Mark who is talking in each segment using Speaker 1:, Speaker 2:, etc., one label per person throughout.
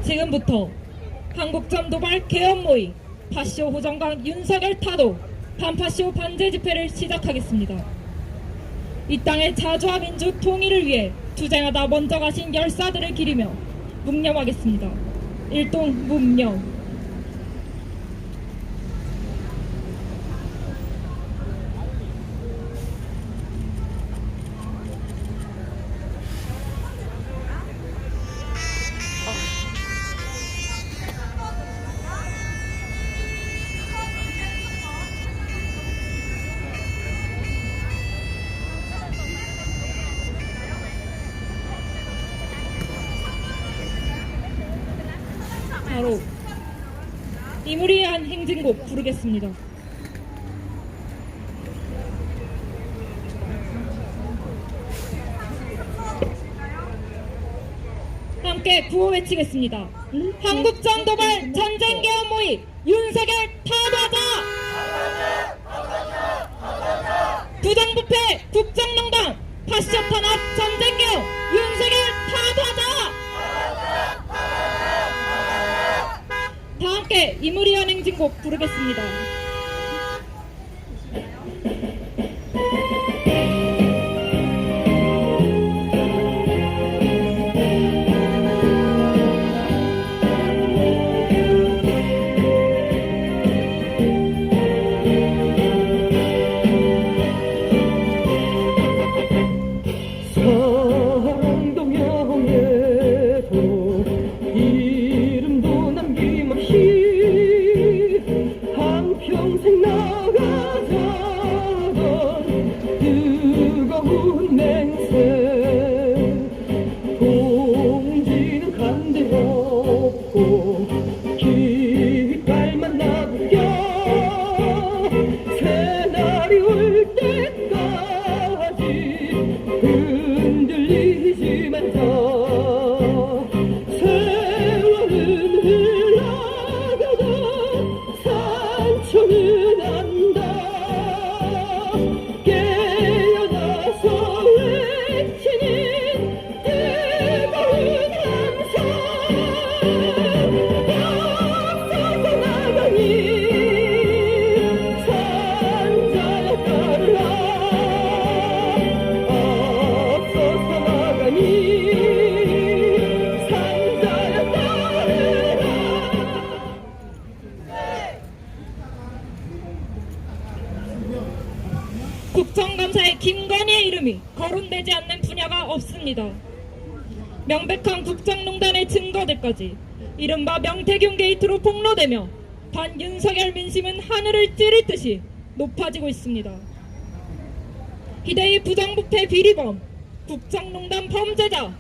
Speaker 1: 지금부터 한국전 도발 개헌 모의 파쇼 호정강 윤석열 타도 반파쇼 반제 집회를 시작하겠습니다. 이 땅의 자주와 민주 통일을 위해 투쟁하다 먼저 가신 열사들을 기리며 묵념하겠습니다. 일동 묵념. 바로 이무리한 행진곡 부르겠습니다. 함께 구호 외치겠습니다. 한국전 도발 전쟁 개헌 모의 윤석열 타도하자! 부정부패 국정농단 파쇼 탄압 전쟁 개헌 윤석열 타도하자! 다 함께 이무리한 행진곡 부르겠습니다.
Speaker 2: 평생 나가자던 뜨거운 맹세 공지는 간대없고 깃발만 나부겨 새날이 올 때까지 흔들리지만 저 세월은 흘러가도 산초는 안다 깨어나서 외치는 뜨거운 함성 앞서서 나가니 산자야 따르라 앞서서 나가니 산자야 따르라.
Speaker 1: 국정감사에 김건희의 이름이 거론되지 않는 분야가 없습니다. 명백한 국정농단의 증거들까지 이른바 명태균 게이트로 폭로되며 반윤석열 민심은 하늘을 찌를 듯이 높아지고 있습니다. 희대의 부정부패 비리범, 국정농단 범죄자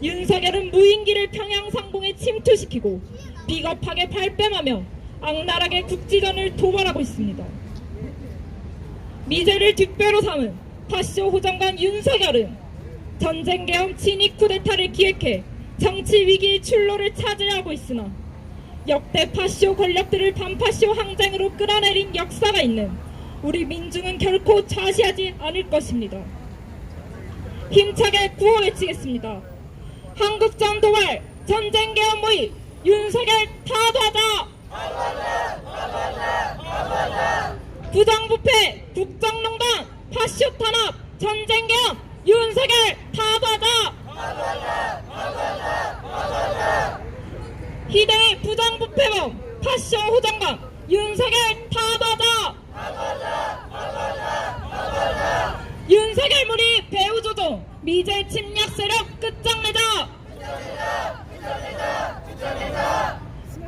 Speaker 1: 윤석열은 무인기를 평양 상공에 침투시키고 비겁하게 발뺌하며 악랄하게 국지전을 도발하고 있습니다. 미제를 뒷배로 삼은 파쇼 호정관 윤석열은 전쟁 개헌 친위 쿠데타를 기획해 정치 위기의 출로를 찾으려 하고 있으나 역대 파쇼 권력들을 반파쇼 항쟁으로 끌어내린 역사가 있는 우리 민중은 결코 좌시하지 않을 것입니다. 힘차게 구호 외치겠습니다. 한국전 도발 전쟁 개헌 모의 윤석열 타도하자! 부정부패 국정농단 파쇼 탄압 전쟁 개헌 윤석열 타도하자! 희대의 부정부패범 파쇼 호정관 윤석열 타도하자! 윤석열물이 배후조종 미제 침략 세력 끝장내자!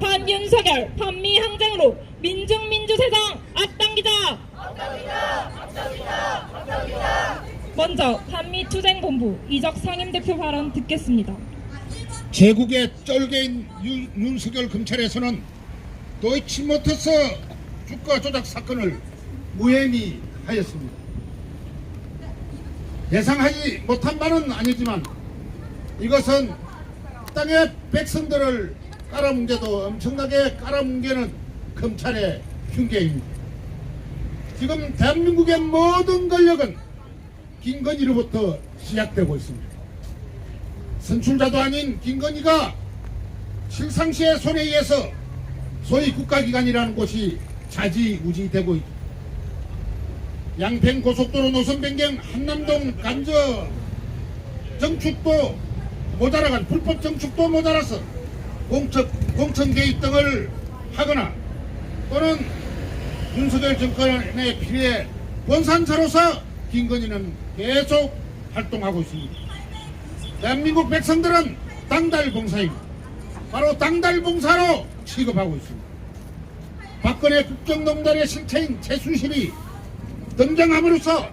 Speaker 1: 반윤석열 반미 항쟁으로 민중민주세상 앞당기자! 먼저 반미투쟁본부 이적 상임대표 발언 듣겠습니다.
Speaker 3: 제국의 쩔개인 윤석열 검찰에서는 도이치모터스 주가 조작 사건을 무혐의 하였습니다. 예상하지 못한 바는 아니지만 이것은 땅의 백성들을 깔아뭉개도 엄청나게 깔아뭉개는 검찰의 흉계입니다. 지금 대한민국의 모든 권력은 김건희로부터 시작되고 있습니다. 선출자도 아닌 김건희가 실상시의 손에 의해서 소위 국가기관이라는 곳이 좌지우지되고 있다. 양평 고속도로 노선 변경, 한남동 간저 정축도 모자라간 불법 정축도 모자라서 공천 개입 등을 하거나 또는 윤석열 정권의 필요에 본산차로서 김건희는 계속 활동하고 있습니다. 대한민국 백성들은 당달봉사입니다. 바로 당달봉사로 취급하고 있습니다. 박근혜 국정농단의 실체인 최순실이 등장함으로써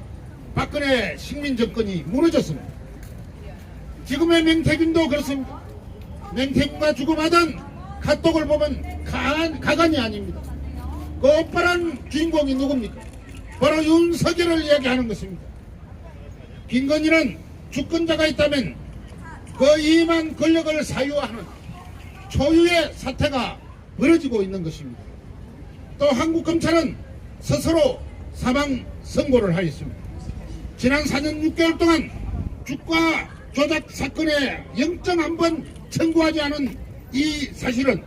Speaker 3: 박근혜 식민정권이 무너졌습니다. 지금의 맹태균도 그렇습니다. 맹태균과 주고받은 카톡을 보면 가관이 아닙니다. 그 오빠란 주인공이 누굽니까? 바로 윤석열을 이야기하는 것입니다. 김건희는 주권자가 있다면 그 임한 권력을 사유하는 초유의 사태가 벌어지고 있는 것입니다. 또 한국 검찰은 스스로 사망 선고를 하였습니다. 지난 4년 6개월 동안 주가 조작 사건에 영장 한 번 청구하지 않은 이 사실은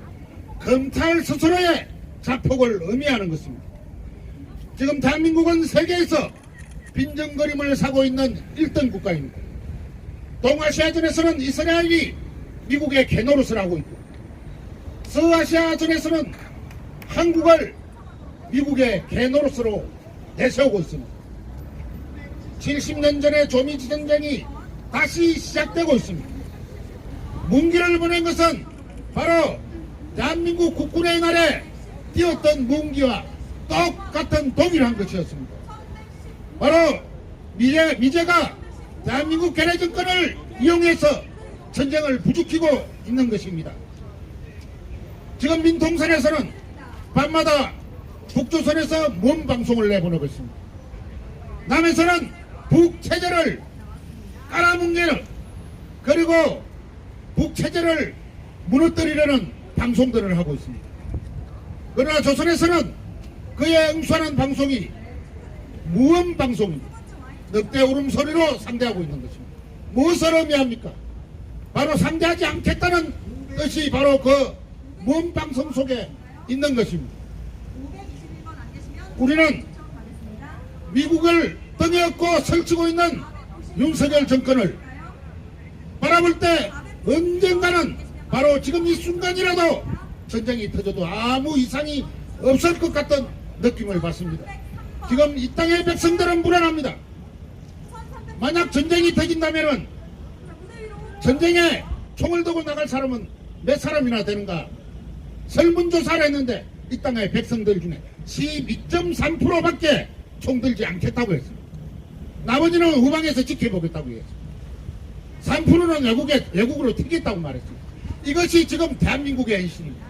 Speaker 3: 검찰 스스로의 자폭을 의미하는 것입니다. 지금 대한민국은 세계에서 빈정거림을 사고 있는 1등 국가입니다. 동아시아전에서는 이스라엘이 미국의 개노릇을 하고 있고 서아시아전에서는 한국을 미국의 개노릇으로 내세우고 있습니다. 70년 전의 조미지 전쟁이 다시 시작되고 있습니다. 문기를 보낸 것은 바로 대한민국 국군의 날에 띄웠던 문기와 똑같은 동일한 것이었습니다. 바로 미제가 대한민국 괴뢰 정권을 이용해서 전쟁을 부추기고 있는 것입니다. 지금 민통선에서는 밤마다 북조선에서 몸 방송을 내보내고 있습니다. 남에서는 북체제를 깔아뭉개는 그리고 북체제를 무너뜨리려는 방송들을 하고 있습니다. 그러나 조선에서는 그에 응수하는 방송이 무음 방송입니다. 늑대 울음소리로 상대하고 있는 것입니다. 무엇을 의미합니까? 바로 상대하지 않겠다는 뜻이 바로 그 무음 방송 속에 있는 것입니다. 우리는 미국을 등에 업고 설치고 있는 윤석열 정권을 바라볼 때 언젠가는 바로 지금 이 순간이라도 전쟁이 터져도 아무 이상이 없을 것 같은 느낌을 받습니다. 지금 이 땅의 백성들은 불안합니다. 만약 전쟁이 터진다면 전쟁에 총을 들고 나갈 사람은 몇 사람이나 되는가? 설문조사를 했는데 이 땅의 백성들 중에 12.3%밖에 총 들지 않겠다고 했습니다. 나머지는 후방에서 지켜보겠다고 했습니다. 3%는 외국으로 튀겠다고 말했습니다. 이것이 지금 대한민국의 현실입니다.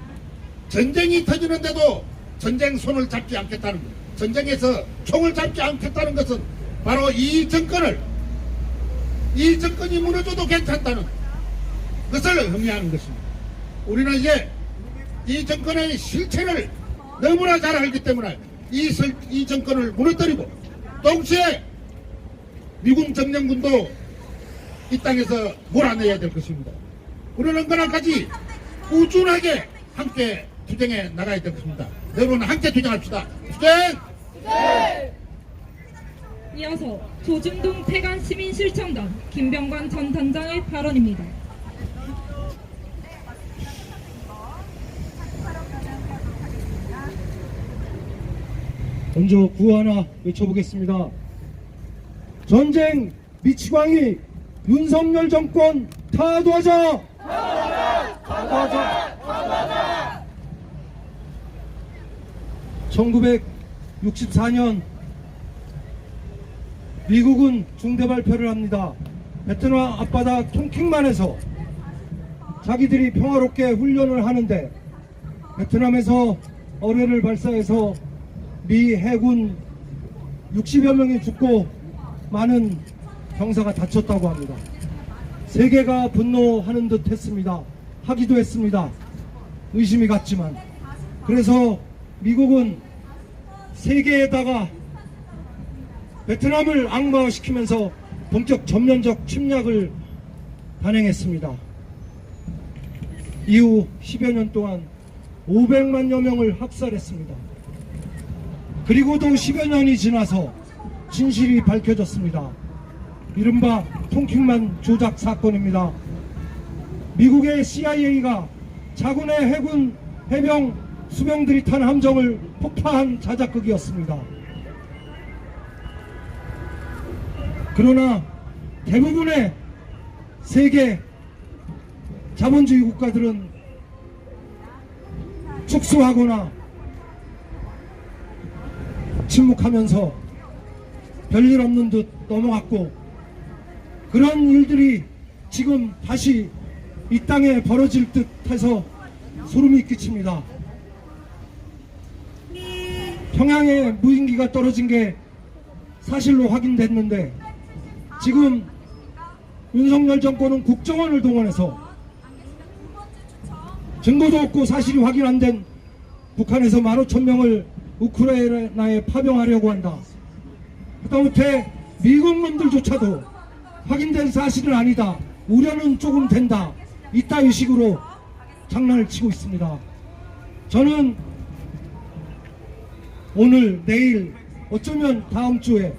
Speaker 3: 전쟁이 터지는데도 전쟁 손을 잡지 않겠다는 것, 전쟁에서 총을 잡지 않겠다는 것은 바로 이 정권이 무너져도 괜찮다는 것을 의미하는 것입니다. 우리는 이제 이 정권의 실체를 너무나 잘 알기 때문에 이 정권을 무너뜨리고 동시에 미군 점령군도 이 땅에서 몰아내야 될 것입니다. 우리는 그날까지 꾸준하게 함께 투쟁해 나가야 될 것입니다. 여러분 함께 투쟁합시다. 투쟁!
Speaker 1: 이어서 조중동 태관 시민실천단 김병관 전 단장의 발언입니다.
Speaker 4: 먼저 구호 하나 외쳐보겠습니다. 전쟁 미치광이 윤석열 정권 타도하자! 타도하자! 1964년 미국은 중대 발표를 합니다. 베트남 앞바다 tonkin만에서 자기들이 평화롭게 훈련을 하는데 베트남에서 어뢰를 발사해서 미 해군 60여 명이 죽고 많은 병사가 다쳤다고 합니다. 세계가 분노하는 듯 했습니다. 하기도 했습니다. 의심이 갔지만. 그래서 미국은 세계에다가 베트남을 악마화시키면서 본격 전면적 침략을 단행했습니다. 이후 10여 년 동안 500만여 명을 학살했습니다. 그리고도 10여 년이 지나서 진실이 밝혀졌습니다. 이른바 통킹만 조작 사건입니다. 미국의 CIA가 자군의 해군 해병 수병들이 탄 함정을 폭파한 자작극이었습니다. 그러나 대부분의 세계 자본주의 국가들은 축소하거나 침묵하면서 별일 없는 듯 넘어갔고, 그런 일들이 지금 다시 이 땅에 벌어질 듯 해서 소름이 끼칩니다. 평양에 무인기가 떨어진 게 사실로 확인됐는데, 지금 윤석열 정권은 국정원을 동원해서 증거도 없고 사실이 확인 안 된 북한에서 15,000명을 우크라이나에 파병하려고 한다. 하다못해 미국 놈들조차도 확인된 사실은 아니다, 우려는 조금 된다, 이따위 식으로 장난을 치고 있습니다. 저는 오늘 내일 어쩌면 다음 주에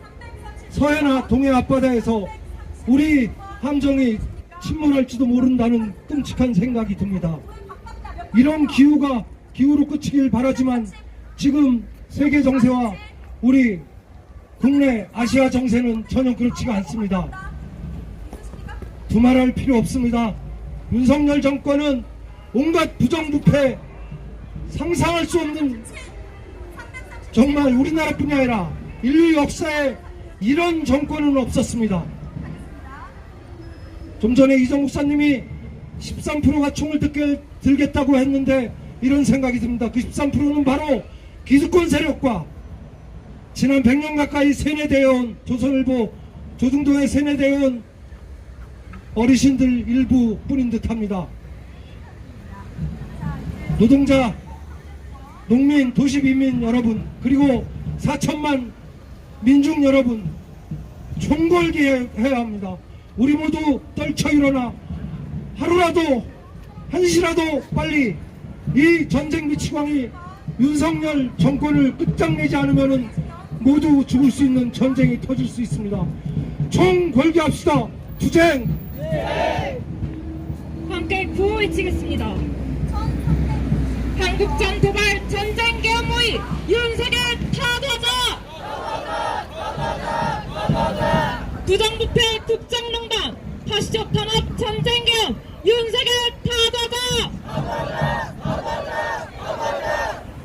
Speaker 4: 서해나 동해 앞바다에서 우리 함정이 침몰할지도 모른다는 끔찍한 생각이 듭니다. 이런 기후로 그치길 바라지만 지금 세계 정세와 우리 국내 아시아 정세는 전혀 그렇지가 않습니다. 두말할 필요 없습니다. 윤석열 정권은 온갖 부정부패, 상상할 수 없는, 정말 우리나라뿐이 아니라 인류 역사에 이런 정권은 없었습니다. 좀 전에 이정 목사님이 13%가 총을 들겠다고 했는데 이런 생각이 듭니다. 그 13%는 바로 기득권 세력과 지난 100년 가까이 세뇌되어온 조선일보, 조중동에 세뇌되어온 어르신들 일부뿐인 듯합니다. 노동자, 농민, 도시민민 여러분, 그리고 4천만 민중 여러분, 총궐게 해야 합니다. 우리 모두 떨쳐 일어나 하루라도, 한시라도 빨리 이 전쟁 미치광이 윤석열 정권을 끝장내지 않으면 모두 죽을 수 있는 전쟁이 터질 수 있습니다. 총궐게 합시다. 투쟁!
Speaker 1: 함께 구호 외치겠습니다. 한국전 도발 전쟁 계엄 모의 윤석열 타도하자! 부정부패 국정농단 파시적 탄압 전쟁 계엄 윤석열 타도하자!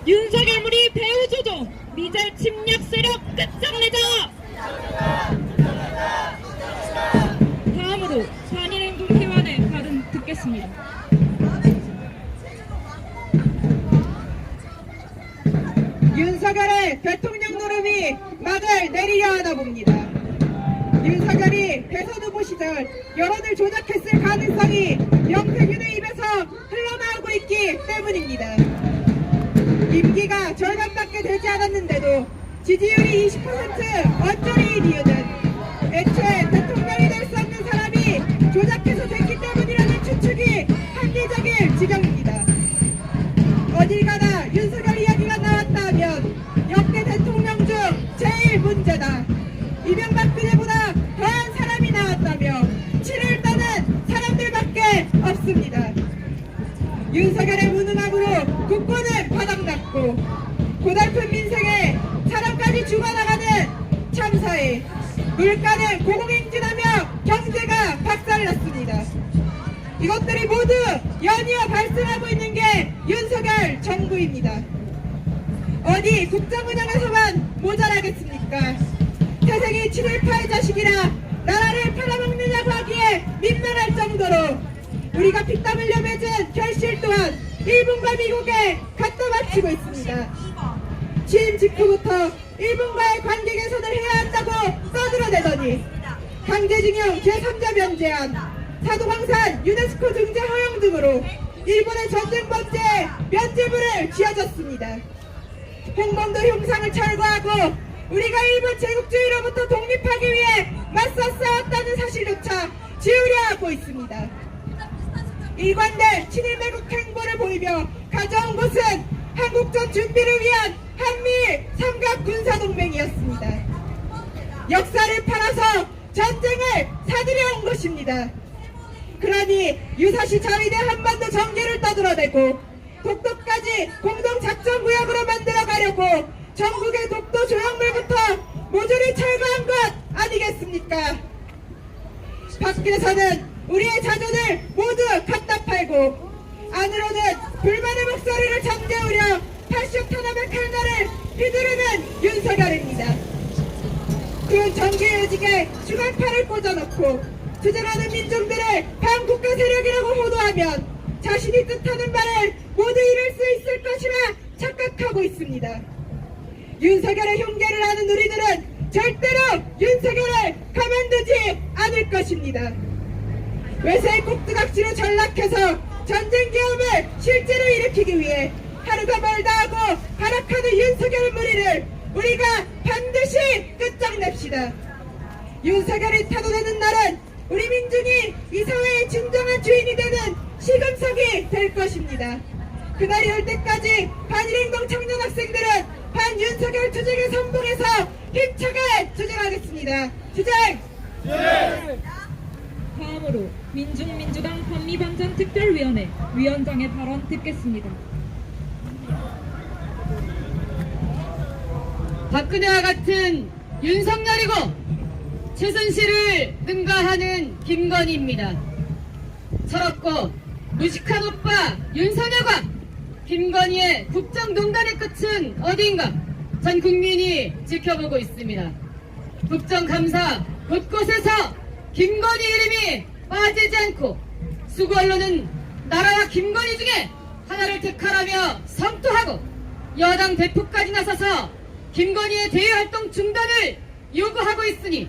Speaker 1: 윤석열물이 배후 조종 미제 침략 세력 끝장내자! 다음으로 반일행동 발언 듣겠습니다.
Speaker 5: 윤석열의 대통령 노름이 막을 내리려 하다 봅니다. 윤석열이 대선 후보 시절 여론을 조작했을 가능성이 명태균의 입에서 흘러나오고 있기 때문입니다. 임기가 절반밖에 되지 않았는데도 지지율이 20% 언저리인 이유는 애초에 대통령이 될 수 없는 사람이 조작해서 됐기 때문이라는 추측이 합리적일 지경입니다. 어딜 가나 윤석열 이야기가 나왔다 하면 역대 대통령 중 제일 문제다, 이명박 그대보다 더한 사람이 나왔다며 치를 떠는 사람들밖에 없습니다. 윤석열의 무능함으로 국권은 바닥났고 고달픈 민생에 사람까지 죽어나가는 참사에 물가는 고공행진하며 경제가 박살났습니다. 이것들이 모두 연이어 발생하고 있는 게 윤석열 정부입니다. 어디 국정 운영에서만 모자라겠습니까? 태생이 7.18 자식이라 나라를 팔아먹느냐고 하기에 민망할 정도로 우리가 피땀 흘려 맺은 결실 또한 일본과 미국에 갖다 바치고 있습니다. 취임 직후부터 일본과의 관계 개선을 해야 한다고 떠들어대더니 강제징용 제3자 면제안, 사도광산 유네스코 등재 허용 등으로 일본의 전쟁 범죄 면죄부를 쥐어줬습니다. 홍범도 흉상을 철거하고 우리가 일본 제국주의로부터 독립하기 위해 맞서 싸웠다는 사실조차 지우려 하고 있습니다. 일관된 친일 매국 행보를 보이며 가져온 것은 한국전 준비를 위한 한미 삼각 군사동맹이었습니다. 역사를 팔아서 전쟁을 사들여 온 것입니다. 그러니 유사시 자위대 한반도 정계를 떠들어대고 독도까지 공동작전구역으로 만들어가려고 전국의 독도 조약물부터 모조리 철거한 것 아니겠습니까? 밖에서는 우리의 자존을 모두 갖다 팔고 안으로는 불만의 목소리를 잠재우려 80 탄압의 칼날을 휘두르는 윤석열입니다. 그 정계요직에 주간팔을 꽂아놓고 투쟁하는 민중들을 반국가 세력이라고 호도하면 자신이 뜻하는 바를 모두 이룰 수 있을 것이라 착각하고 있습니다. 윤석열의 흉계를 아는 우리들은 절대로 윤석열을 가만두지 않을 것입니다. 외세의 꼭두각시로 전락해서 전쟁 계엄을 실제로 일으키기 위해 하루가 멀다 하고 발악하는 윤석열 무리를 우리가 반드시 끝장냅시다. 윤석열이 타도되는 날은 우리 민중이 이 사회의 진정한 주인이 되는 시금석이 될 것입니다. 그날이 올 때까지 반일행동 청년 학생들은 반윤석열 투쟁에 선봉해서 힘차게 투쟁하겠습니다. 투쟁!
Speaker 1: 다음으로 민중민주당 반미반전특별위원회 위원장의 발언 듣겠습니다.
Speaker 6: 박근혜와 같은 윤석열이고 최순실을 능가하는 김건희입니다. 철없고 무식한 오빠 윤석열과 김건희의 국정농단의 끝은 어디인가 전 국민이 지켜보고 있습니다. 국정감사 곳곳에서 김건희 이름이 빠지지 않고 수구 언론은 나라와 김건희 중에 하나를 택하라며 성토하고 여당 대표까지 나서서 김건희의 대외활동 중단을 요구하고 있으니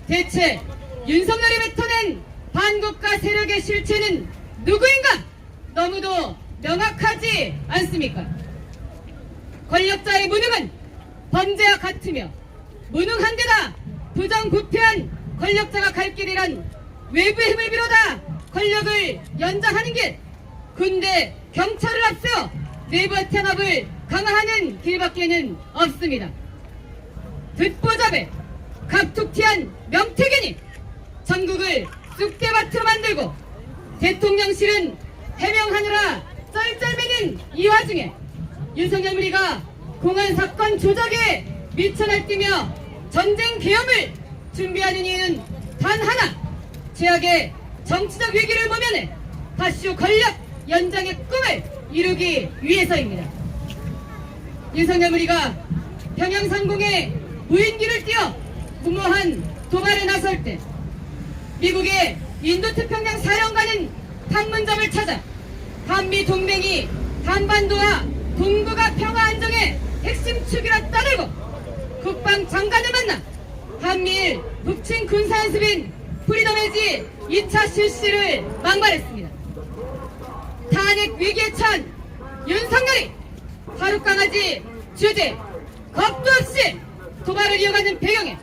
Speaker 6: 대체 윤석열이 뱉어낸 반국가 세력의 실체는 누구인가 너무도 명확하지 않습니까? 권력자의 무능은 범죄와 같으며 무능한 데다 부정부패한 권력자가 갈 길이란 외부의 힘을 빌어다 권력을 연장하는 길, 군대, 경찰을 앞세워 내부의 탄압을 강화하는 길밖에는 없습니다. 듣보잡에 갑툭튀한 명태균이 전국을 쑥대밭으로 만들고 대통령실은 해명하느라 쩔쩔매는 이 와중에 윤석열 무리가 공안 사건 조작에 미쳐 날뛰며 전쟁 계엄을 준비하는 이유는 단 하나, 최악의 정치적 위기를 모면해 파쇼 권력 연장의 꿈을 이루기 위해서입니다. 윤석열 무리가 평양 상공에 무인기를 띄워 무모한 도발에 나설 때 미국의 인도태평양 사령관은 판문점을 찾아 한미 동맹이 한반도와 동북아 평화 안정의 핵심 축이라 떠들고 국방장관을 만나 한미일 북친 군사연습인 프리덤 에지 2차 실시를 망발했습니다. 탄핵 위기에 처한 윤석열이 하룻강아지 주제 겁도 없이 도발을 이어가는 배경에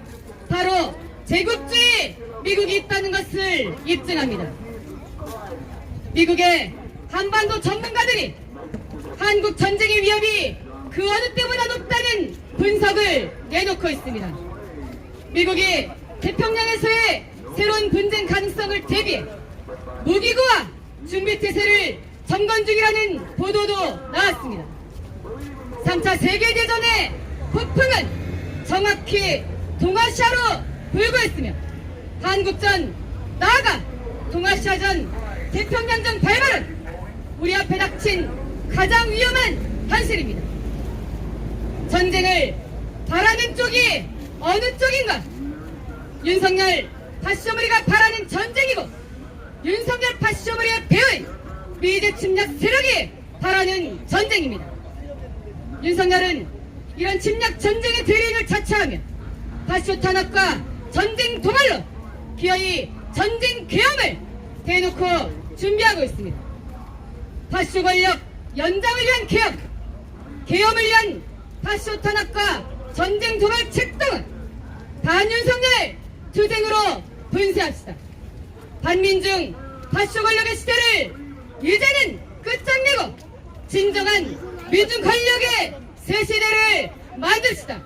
Speaker 6: 바로 제국주의 미국이 있다는 것을 입증합니다. 미국의 한반도 전문가들이 한국 전쟁의 위협이 그 어느 때보다 높다는 분석을 내놓고 있습니다. 미국이 태평양에서의 새로운 분쟁 가능성을 대비해 무기고와 준비태세를 점검 중이라는 보도도 나왔습니다. 3차 세계대전의 폭풍은 정확히 동아시아로 불고 있으며 한국전 나아가 동아시아전 태평양전 발발은 우리 앞에 닥친 가장 위험한 현실입니다. 전쟁을 바라는 쪽이 어느 쪽인가? 윤석열 파쇼무리가 바라는 전쟁이고 윤석열 파쇼무리의 배후인 미제 침략 세력이 바라는 전쟁입니다. 윤석열은 이런 침략 전쟁의 대리인을 자처하며 파쇼 탄압과 전쟁 도발로 기어이 전쟁 계엄을 대놓고 준비하고 있습니다. 파쇼 권력 연장을 위한 계엄, 계엄을 위한 파쇼 탄압과 전쟁 도발 책동은 반윤석열 투쟁으로 분쇄합시다. 반민중 파쇼 권력의 시대를 이제는 끝장내고 진정한 민중 권력의 새 시대를 만듭시다.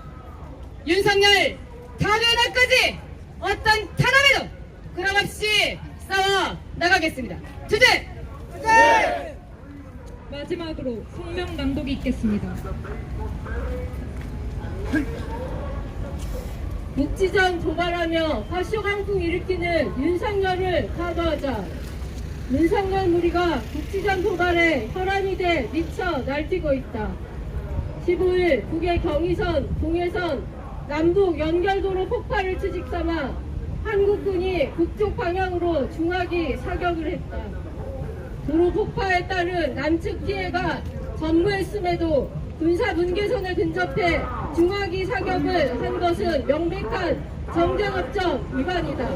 Speaker 6: 윤석열 타변화까지 어떤 탄압에도 그럼없이 싸워 나가겠습니다. 주제!
Speaker 1: 마지막으로 성명 낭독이 있겠습니다.
Speaker 7: 국지전 도발하며 파쇼 강풍 일으키는 윤석열을 타도하자. 윤석열 무리가 국지전 도발에 혈안이 돼 미쳐 날뛰고 있다. 15일 북의 경의선, 동해선, 남북 연결도로 폭발을 추직 삼아 한국군이 북쪽 방향으로 중하기 사격을 했다. 도로 폭파에 따른 남측 피해가 전무했음에도 군사 분계선에 근접해 중하기 사격을 한 것은 명백한 정전협정 위반이다.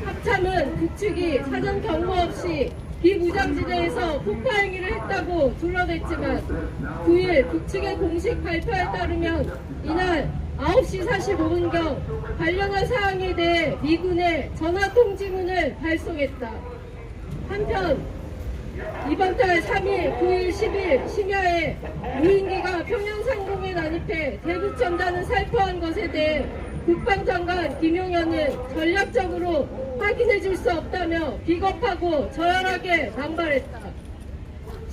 Speaker 7: 합참은 북측이 사전 경보 없이 비무장지대에서 폭파 행위를 했다고 둘러댔지만 9일 북측의 공식 발표에 따르면 이날 9시 45분경 관련한 사항에 대해 미군의 전화통지문을 발송했다. 한편 이번 달 3일, 9일, 10일 심야에 무인기가 평양상공에 난입해 대북 전단을 살포한 것에 대해 국방장관 김용현은 전략적으로 확인해 줄 수 없다며 비겁하고 저열하게 반발했다.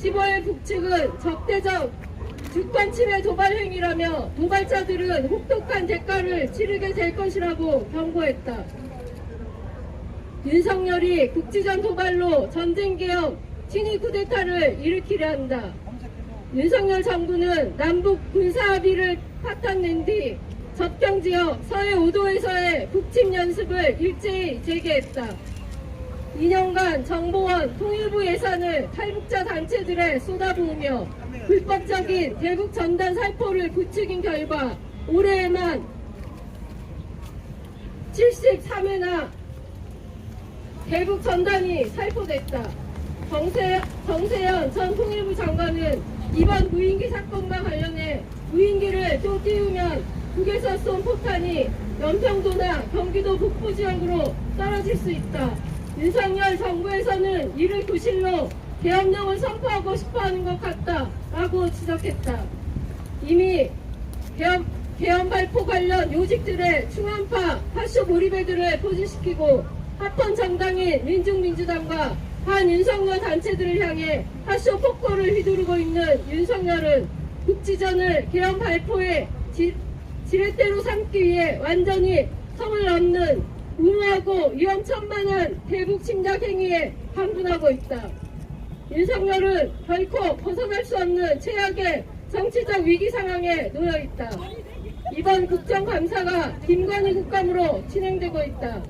Speaker 7: 15일 북측은 적대적 주권 침해 도발 행위라며 도발자들은 혹독한 대가를 치르게 될 것이라고 경고했다. 윤석열이 국지전 도발로 전쟁개혁 친위 쿠데타를 일으키려 한다. 윤석열 정부는 남북 군사합의를 파탄낸 뒤 접경지역 서해 5도에서의 북침 연습을 일제히 재개했다. 2년간 정보원 통일부 예산을 탈북자 단체들에 쏟아부으며 불법적인 대북 전단 살포를 부추긴 결과 올해에만 73회나 대북 전단이 살포됐다. 정세현 전 통일부 장관은 이번 무인기 사건과 관련해 무인기를 또 띄우면 북에서 쏜 포탄이 연평도나 경기도 북부 지역으로 떨어질 수 있다. 윤석열 정부에서는 이를 구실로 계엄령을 선포하고 싶어하는 것 같다 라고 지적했다. 이미 계엄 발포 관련 요직들의 충암파 파쇼 몰입애들을 포진시키고 합헌 정당인 민중민주당과 반윤석열 단체들을 향해 파쇼 폭거를 휘두르고 있는 윤석열은 국지전을 계엄 발포에 지렛대로 삼기 위해 완전히 성을 넘는 무모하고 위험천만한 대북 침략 행위에 반분하고 있다. 윤석열은 결코 벗어날 수 없는 최악의 정치적 위기 상황에 놓여 있다. 이번 국정감사가 김건희 국감으로 진행되고 있다.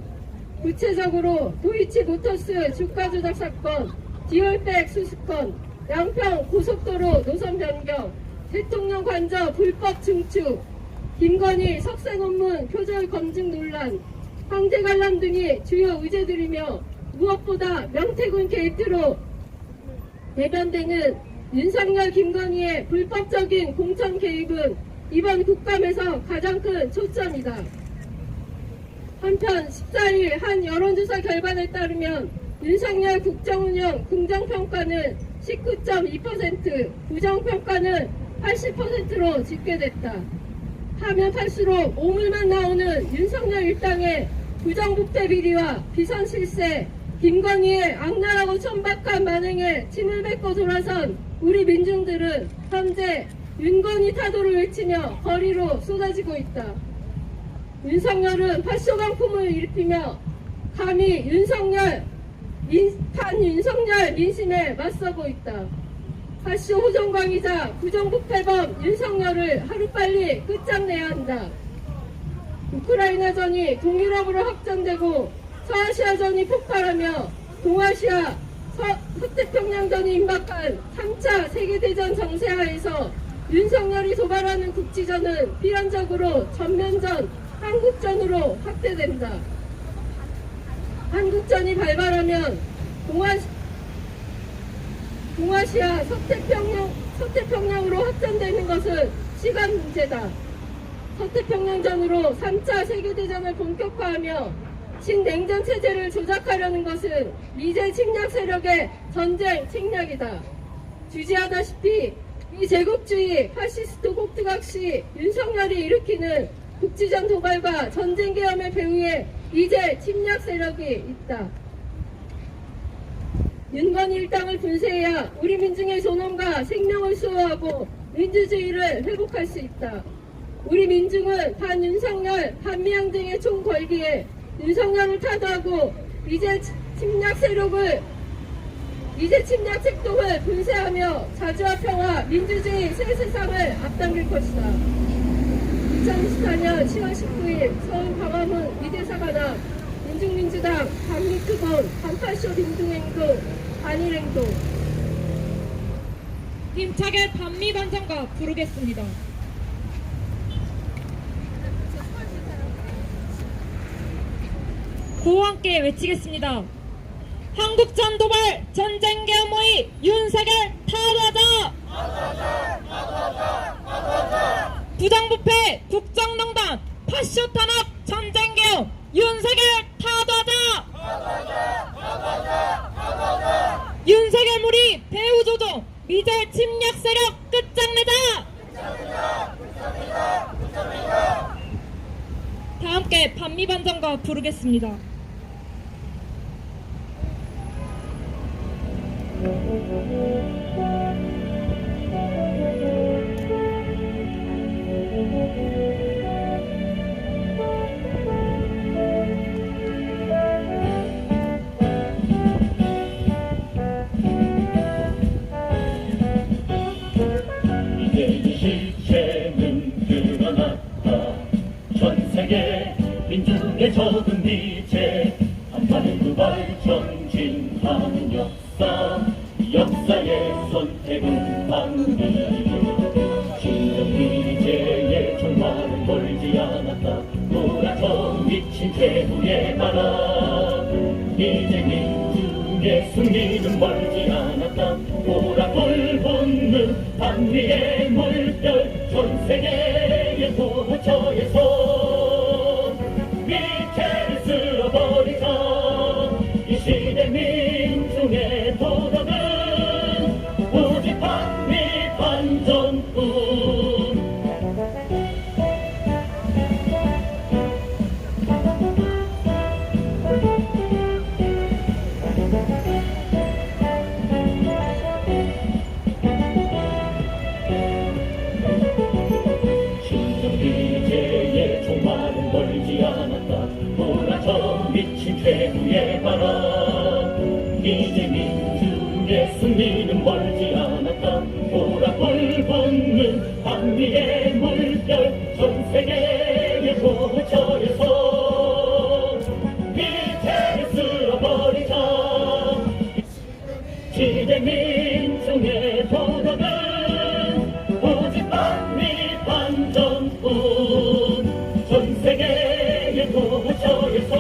Speaker 7: 구체적으로 도이치모터스 주가 조작 사건, 디올백 수수건, 양평 고속도로 노선 변경, 대통령 관저 불법 증축, 김건희 석사 논문 표절 검증 논란, 황제 관람 등이 주요 의제들이며 무엇보다 명태군 게이트로 대변되는 윤석열 김건희의 불법적인 공천 개입은 이번 국감에서 가장 큰 초점이다. 한편 14일 한 여론조사 결과에 따르면 윤석열 국정운영 긍정평가는 19.2%, 부정평가는 80%로 집계됐다. 하면 할수록 오물만 나오는 윤석열 일당의 부정부패 비리와 비선실세, 김건희의 악랄하고 천박한 만행에 침을 뱉고 돌아선 우리 민중들은 현재 윤건희 타도를 외치며 거리로 쏟아지고 있다. 윤석열은 파쇼강풍을 일으키며 감히 반윤석열 민심에 맞서고 있다. 파쇼 호전광이자 부정부패범 윤석열을 하루빨리 끝장내야 한다. 우크라이나전이 동유럽으로 확전되고 서아시아전이 폭발하며 동아시아 서태평양전이 임박한 3차 세계대전 정세하에서 윤석열이 도발하는 국지전은 필연적으로 전면전, 한국전으로 확대된다. 한국전이 발발하면 동아시아 서태평양으로 확전되는 것은 시간 문제다. 서태평양전으로 3차 세계대전을 본격화하며 신냉전 체제를 조작하려는 것은 미제 침략 세력의 전쟁 침략이다. 주지하다시피 이 제국주의 파시스트 폭투각시 윤석열이 일으키는 국지전 도발과 전쟁 계엄의 배후에 미제 침략 세력이 있다. 윤건 일당을 분쇄해야 우리 민중의 존엄과 생명을 수호하고 민주주의를 회복할 수 있다. 우리 민중은 반윤석열, 반미항쟁의 총 걸기에 윤석열을 타도하고 이제 침략 책동을 분쇄하며 자주와 평화, 민주주의 새 세상을 앞당길 것이다. 2024년 10월 19일 서울 광화문 미대사관앞 민중민주당 반미크본 반파쇼 빈둥행동 반일행동.
Speaker 1: 힘차게 반미반장가 부르겠습니다. 구호와 함께 외치겠습니다. 한국전 도발 전쟁 계엄 모의 윤석열 타도하자! 부정부패 국정농단 파쇼 탄압 전쟁 계엄 윤석열 타도하자! 윤석열 무리 배후 조종 미제 침략 세력 끝장내자! 다 함께 반미반장가 부르겠습니다.
Speaker 2: 이제 실체는 드러났다. 전 세계 민중의 적은 미제 한판을 두발 전진하는 역사의 선택은 반미. 진정 미제의 종말은 멀지 않았다. 돌아서 미친 최후의 바람. 이제 민중의 승리는 멀지 않았다. 보라불 붙는 반미의 물결 전 세계의 도처에서 미제를 쓸어버리자. 이 시대 민중의 도덕은 오직 반미 반전뿐. 진정 미제의 종말은 멀지 않았다. 돌아서 미친 최후의 바람. 이제 민중의 승리는 멀지 않았다. 보라불 붙는 반미의 물결 전 세계의 도처에서 미제를 쓸어버리자. 시대 민중의 도덕은 오직 반미 반전뿐. 전 세계의 도처에서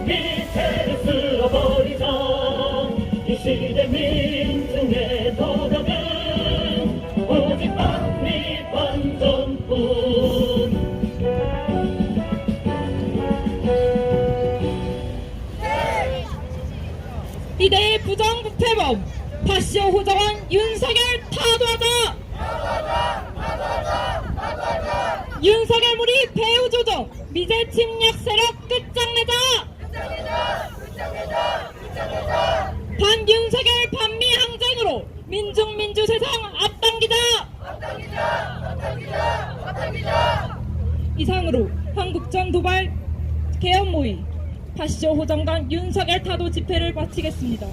Speaker 2: 미제를 쓸어버리자. 이 시대 민중의 도덕은 오직 반미 반전뿐.
Speaker 1: 이대의 부정부패범 파쇼 호정원 윤석열 타도하자! 윤석열 무리 배후 조정 미제 침략 세력 끝장내자! 반윤석열 반미 항쟁으로 민중 세상 앞당기자! 이상으로 한국전 도발 계엄 모의 파쇼 호정관 윤석열 타도 집회를 마치겠습니다.